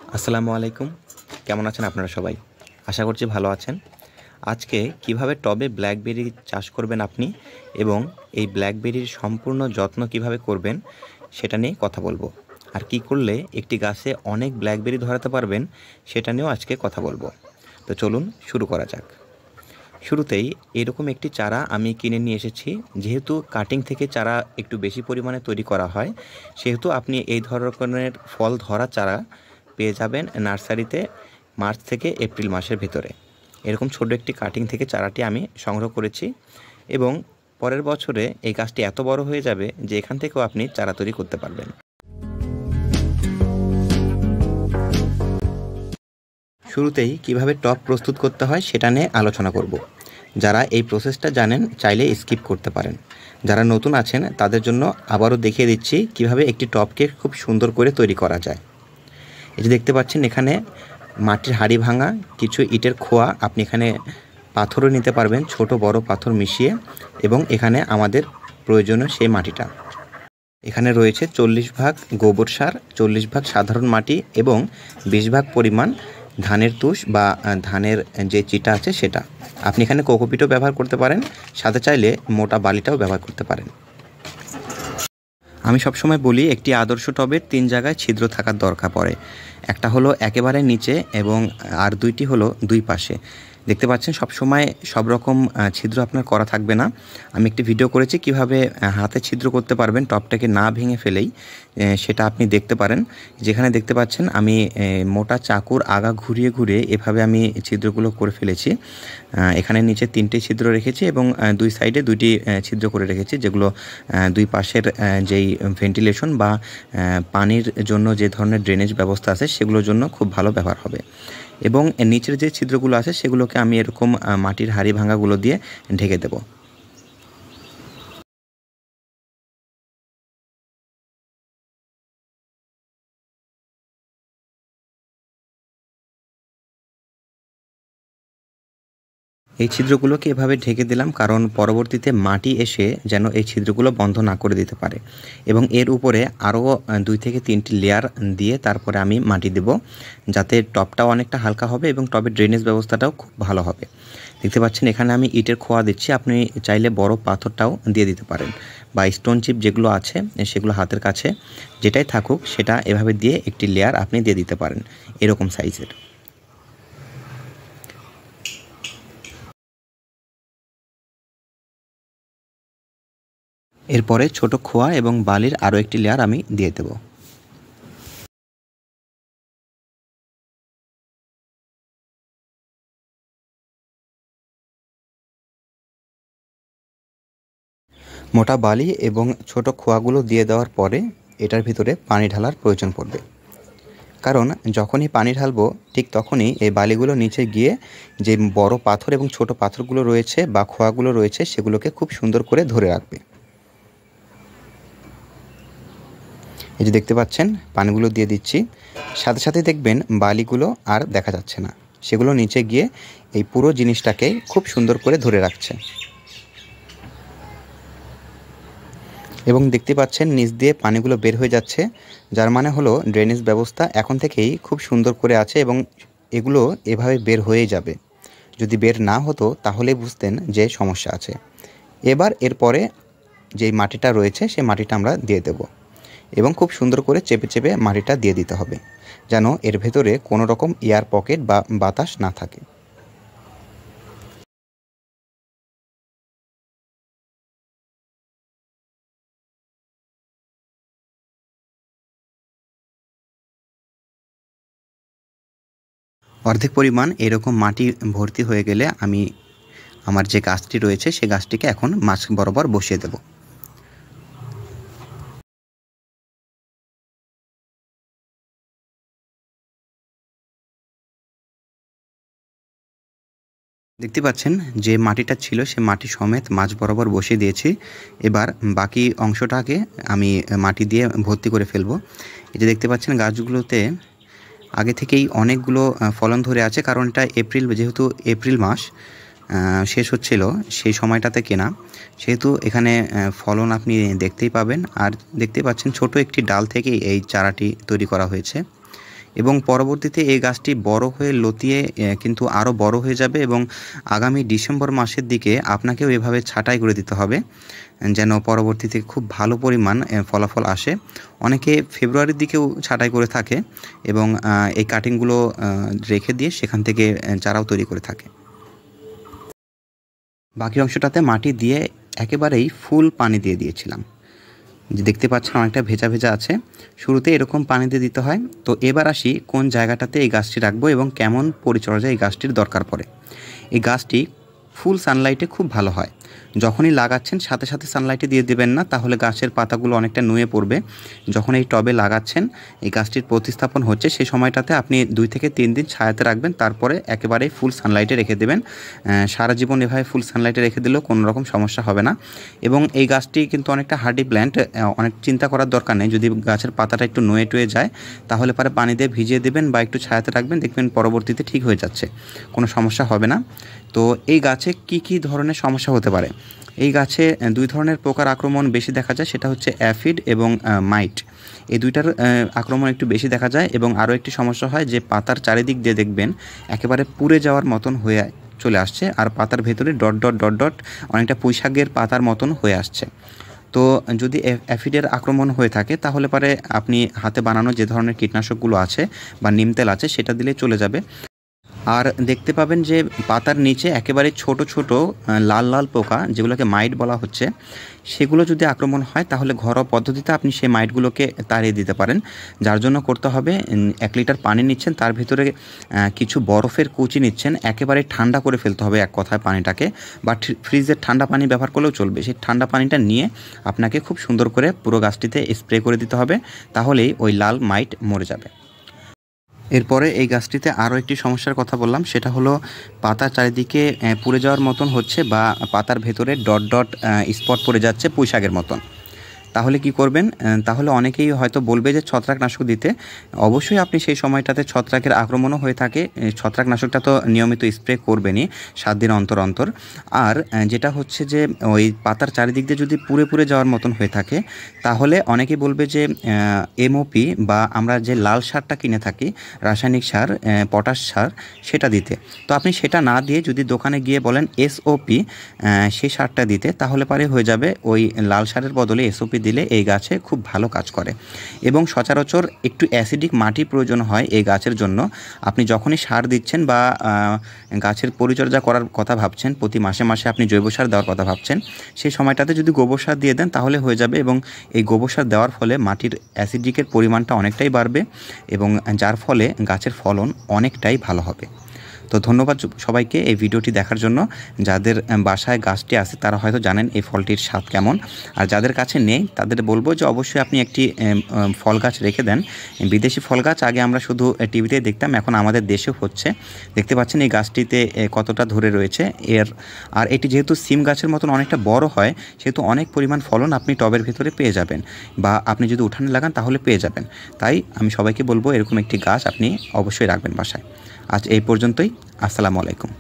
আসসালামু আলাইকুম। কেমন আছেন আপনারা সবাই? আশা করছি ভালো আছেন। আজকে কিভাবে টবে ব্ল্যাকবেরি চাষ করবেন আপনি এবং এই ব্ল্যাকবেরির সম্পূর্ণ যত্ন কিভাবে করবেন সেটা নিয়ে কথা বলবো। আর কি করলে একটি গাছে অনেক ব্ল্যাকবেরি ধরাতে পারবেন সেটা নিয়েও আজকে কথা বলবো। তো চলুন শুরু করা যাক। শুরুতেই এরকম একটি চারা আমি কিনে নিয়ে এসেছি। যেহেতু কাটিং থেকে চারা একটু বেশি পরিমাণে তৈরি করা হয়, সেহেতু আপনি এই ধরনের ফল ধরা চারা পেয়ে যাবেন নার্সারিতে মার্চ থেকে এপ্রিল মাসের ভেতরে। এরকম ছোট একটি কাটিং থেকে চারাটি আমি সংগ্রহ করেছি এবং পরের বছরে এই গাছটি এত বড় হয়ে যাবে যে এখান থেকেও আপনি চারা তৈরি করতে পারবেন। শুরুতেই কিভাবে টব প্রস্তুত করতে হয় সেটা নিয়ে আলোচনা করব। যারা এই প্রসেসটা জানেন চাইলে স্কিপ করতে পারেন। যারা নতুন আছেন তাদের জন্য আবারও দেখিয়ে দিচ্ছি কিভাবে একটি টবকে খুব সুন্দর করে তৈরি করা যায়। এই যে দেখতে পাচ্ছেন এখানে মাটির হাঁড়ি ভাঙা কিছু ইটের খোয়া, আপনি এখানে পাথরও নিতে পারবেন, ছোট বড় পাথর মিশিয়ে, এবং এখানে আমাদের প্রয়োজনীয় সেই মাটিটা। এখানে রয়েছে 40 ভাগ গোবর সার, 40 ভাগ সাধারণ মাটি এবং 20 ভাগ পরিমাণ ধানের তুষ বা ধানের যে চিটা আছে সেটা। আপনি এখানে কোকোপিটও ব্যবহার করতে পারেন, সাথে চাইলে মোটা বালিটাও ব্যবহার করতে পারেন। আমি সবসময় বলি একটি আদর্শ টবের 3 জায়গায় ছিদ্র থাকার দরকার পড়ে। একটা হলো একেবারে নিচে এবং আর দুইটি হলো দুই পাশে। দেখতে পাচ্ছেন সবসময় সব রকম ছিদ্র আপনার করা থাকবে না। আমি একটি ভিডিও করেছি কিভাবে হাতে ছিদ্র করতে পারবেন টবটাকে না ভেঙে ফেলেই, সেটা আপনি দেখতে পারেন। যেখানে দেখতে পাচ্ছেন আমি মোটা চাকুর আগা ঘুরিয়ে ঘুরিয়ে এভাবে আমি ছিদ্রগুলো করে ফেলেছি। এখানে নিচে 3টে ছিদ্র রেখেছি এবং দুই সাইডে 2টি ছিদ্র করে রেখেছি, যেগুলো দুই পাশের যেই ভেন্টিলেশন বা পানির জন্য যে ধরনের ড্রেনেজ ব্যবস্থা আছে সেগুলোর জন্য খুব ভালো ব্যবহার হবে। এবং নিচের যে ছিদ্রগুলো আছে সেগুলোকে আমি এরকম মাটির হাঁড়ি ভাঙাগুলো দিয়ে ঢেকে দেব। এই ছিদ্রগুলোকে এভাবে ঢেকে দিলাম কারণ পরবর্তীতে মাটি এসে যেন এই ছিদ্রগুলো বন্ধ না করে দিতে পারে, এবং এর উপরে আরও 2 থেকে 3টি লেয়ার দিয়ে তারপরে আমি মাটি দেব, যাতে টবটাও অনেকটা হালকা হবে এবং টবের ড্রেনেজ ব্যবস্থাটাও খুব ভালো হবে। দেখতে পাচ্ছেন এখানে আমি ইটের খোয়া দিচ্ছি, আপনি চাইলে বড় পাথরটাও দিয়ে দিতে পারেন, বা স্টোন চিপ যেগুলো আছে সেগুলো হাতের কাছে যেটাই থাকুক সেটা এভাবে দিয়ে একটি লেয়ার আপনি দিয়ে দিতে পারেন এরকম সাইজের। এরপরে ছোট খোয়া এবং বালির আরও একটি লেয়ার আমি দিয়ে দেব। মোটা বালি এবং ছোট খোয়াগুলো দিয়ে দেওয়ার পরে এটার ভিতরে পানি ঢালার প্রয়োজন পড়বে, কারণ যখনই পানি ঢালবো ঠিক তখনই এই বালিগুলো নিচে গিয়ে যে বড় পাথর এবং ছোট পাথরগুলো রয়েছে বা খোয়াগুলো রয়েছে সেগুলোকে খুব সুন্দর করে ধরে রাখবে। এই যে দেখতে পাচ্ছেন পানিগুলো দিয়ে দিচ্ছি, সাথে সাথে দেখবেন বালিগুলো আর দেখা যাচ্ছে না, সেগুলো নিচে গিয়ে এই পুরো জিনিসটাকে খুব সুন্দর করে ধরে রাখছে। এবং দেখতে পাচ্ছেন নিচ দিয়ে পানিগুলো বের হয়ে যাচ্ছে, যার মানে হলো ড্রেনেজ ব্যবস্থা এখন থেকেই খুব সুন্দর করে আছে এবং এগুলো এভাবে বের হয়ে যাবে। যদি বের না হতো তাহলেই বুঝতেন যে সমস্যা আছে। এবার এরপরে যেই মাটিটা রয়েছে সেই মাটিটা আমরা দিয়ে দেব এবং খুব সুন্দর করে চেপে চেপে মাটিটা দিয়ে দিতে হবে, যেন এর ভেতরে কোনো রকম এয়ার পকেট বা বাতাস না থাকে। অর্ধেক পরিমাণ এরকম মাটি ভর্তি হয়ে গেলে আমি আমার যে গাছটি রয়েছে সেই গাছটিকে এখন মাছ বরাবর বসিয়ে দেব। দেখতে পাচ্ছেন যে মাটিটা ছিল সে মাটি সমেত মাছ বরাবর বসিয়ে দিয়েছি। এবার বাকি অংশটাকে আমি মাটি দিয়ে ভর্তি করে ফেলবো। এই যে দেখতে পাচ্ছেন গাছগুলোতে আগে থেকেই অনেকগুলো ফলন ধরে আছে, কারণ এটা এপ্রিল, যেহেতু এপ্রিল মাস শেষ হচ্ছিল সেই সময়টাতে কেনা, সেহেতু এখানে ফলন আপনি দেখতেই পাবেন। আর দেখতে পাচ্ছেন ছোট একটি ডাল থেকেই এই চারাটি তৈরি করা হয়েছে। এবং পরবর্তীতে এই গাছটি বড় হয়ে লতিয়ে কিন্তু আরও বড় হয়ে যাবে এবং আগামী ডিসেম্বর মাসের দিকে আপনাকেও এভাবে ছাঁটাই করে দিতে হবে যেন পরবর্তীতে খুব ভালো পরিমাণ ফলাফল আসে। অনেকে ফেব্রুয়ারির দিকেও ছাঁটাই করে থাকে এবং এই কাটিংগুলো রেখে দিয়ে সেখান থেকে চারাও তৈরি করে থাকে। বাকি অংশটাতে মাটি দিয়ে একেবারেই ফুল পানি দিয়ে দিয়েছিলাম, যে দেখতে পাচ্ছেন অনেকটা ভেজা ভেজা আছে। শুরুতে এরকম পানি দিয়ে দিতে হয়। তো এবার আসি কোন জায়গাটাতে এই গাছটি রাখবো এবং কেমন পরিচর্যা এই গাছটির দরকার পড়ে। এই গাছটি ফুল সানলাইটে খুব ভালো হয়। যখনই লাগাচ্ছেন সাথে সাথে সানলাইটে দিয়ে দেবেন না, তাহলে গাছের পাতাগুলো অনেকটা নুয়ে পড়বে। যখন এই টবে লাগাচ্ছেন, এই গাছটির প্রতিস্থাপন হচ্ছে, সেই সময়টাতে আপনি 2 থেকে 3 দিন ছায়াতে রাখবেন, তারপরে একেবারেই ফুল সানলাইটে রেখে দেবেন। সারা জীবন এভাবে ফুল সানলাইটে রেখে দিলেও কোনো রকম সমস্যা হবে না। এবং এই গাছটি কিন্তু অনেকটা হার্ডি প্ল্যান্ট, অনেক চিন্তা করার দরকার নেই। যদি গাছের পাতাটা একটু নুয়ে টুয়ে যায়, তাহলে পরে পানি দিয়ে ভিজিয়ে দেবেন বা একটু ছায়াতে রাখবেন, দেখবেন পরবর্তীতে ঠিক হয়ে যাচ্ছে, কোনো সমস্যা হবে না। তো এই গাছে কি কি ধরনের সমস্যা হতে পারে? এই গাছে 2 ধরনের পোকার আক্রমণ বেশি দেখা যায়, সেটা হচ্ছে অ্যাফিড এবং মাইট। এই দুইটার আক্রমণ একটু বেশি দেখা যায়। এবং আরও একটি সমস্যা হয় যে পাতার চারিদিক দিয়ে দেখবেন একেবারে পুড়ে যাওয়ার মতন হয়ে চলে আসছে, আর পাতার ভেতরে ডট ডট ডট ডট অনেকটা পুঁইশাকের পাতার মতন হয়ে আসছে। তো যদি অ্যাফিডের আক্রমণ হয়ে থাকে, তাহলে পরে আপনি হাতে বানানো যে ধরনের কীটনাশকগুলো আছে বা নিম তেল আছে, সেটা দিলে চলে যাবে। আর দেখতে পাবেন যে পাতার নিচে একেবারে ছোট ছোট লাল লাল পোকা, যেগুলোকে মাইট বলা হচ্ছে, সেগুলো যদি আক্রমণ হয়, তাহলে ঘরোয়া পদ্ধতিতে আপনি সেই মাইটগুলোকে তাড়িয়ে দিতে পারেন। যার জন্য করতে হবে, 1 লিটার পানি নিচ্ছেন, তার ভিতরে কিছু বরফের কুচি নিচ্ছেন, একেবারে ঠান্ডা করে ফেলতে হবে এক কথায় পানিটাকে, বা ফ্রিজের ঠান্ডা পানি ব্যবহার করলেও চলবে। সেই ঠান্ডা পানিটা নিয়ে আপনাকে খুব সুন্দর করে পুরো গাছটিতে স্প্রে করে দিতে হবে, তাহলেই ওই লাল মাইট মরে যাবে। এরপরে এই গাছটিতে আরও একটি সমস্যার কথা বললাম, সেটা হলো পাতার চারিদিকে পুড়ে যাওয়ার মতন হচ্ছে, বা পাতার ভেতরে ডট ডট স্পট পড়ে যাচ্ছে পুঁইশাকের মতন। তাহলে কি করবেন? তাহলে অনেকেই হয়তো বলবে যে ছত্রাকনাশক দিতে। অবশ্যই আপনি সেই সময়টাতে ছত্রাকের আক্রমণও হয়ে থাকে, ছত্রাকনাশকটা তো নিয়মিত স্প্রে করবেনই 7 দিন অন্তর অন্তর। আর যেটা হচ্ছে যে ওই পাতার চারিদিক দিয়ে যদি পুড়ে পুড়ে যাওয়ার মতন হয়ে থাকে, তাহলে অনেকেই বলবে যে এমওপি বা আমরা যে লাল সারটা কিনে থাকি, রাসায়নিক সার, পটাশ সার, সেটা দিতে। তো আপনি সেটা না দিয়ে যদি দোকানে গিয়ে বলেন এসওপি, সেই সারটা দিতে, তাহলে পরে হয়ে যাবে। ওই লাল সারের বদলে এসওপি দিলে এই গাছে খুব ভালো কাজ করে। এবং সচরাচর একটু অ্যাসিডিক মাটি প্রয়োজন হয় এই গাছের জন্য। আপনি যখনই সার দিচ্ছেন বা গাছের পরিচর্যা করার কথা ভাবছেন, প্রতি মাসে মাসে আপনি জৈব সার দেওয়ার কথা ভাবছেন, সেই সময়টাতে যদি গোবর সার দিয়ে দেন, তাহলে হয়ে যাবে। এবং এই গোবর সার দেওয়ার ফলে মাটির অ্যাসিডিকের পরিমাণটা অনেকটাই বাড়বে, এবং যার ফলে গাছের ফলন অনেকটাই ভালো হবে। তো ধন্যবাদ সবাইকে এই ভিডিওটি দেখার জন্য। যাদের বাসায় গাছটি আছে, তারা হয়তো জানেন এই ফলটির স্বাদ কেমন। আর যাদের কাছে নেই, তাদের বলবো যে অবশ্যই আপনি একটি ফল গাছ রেখে দেন। বিদেশি ফল গাছ আগে আমরা শুধু টিভিতে দেখতাম, এখন আমাদের দেশেও হচ্ছে। দেখতে পাচ্ছেন এই গাছটিতে কতটা ধরে রয়েছে আর এটি যেহেতু সিম গাছের মতন অনেকটা বড় হয়, সেহেতু অনেক পরিমাণ ফলন আপনি টবের ভেতরে পেয়ে যাবেন, বা আপনি যদি উঠানে লাগান তাহলে পেয়ে যাবেন। তাই আমি সবাইকে বলবো এরকম একটি গাছ আপনি অবশ্যই রাখবেন বাসায়। আজ এই পর্যন্তই। আসসালামু আলাইকুম।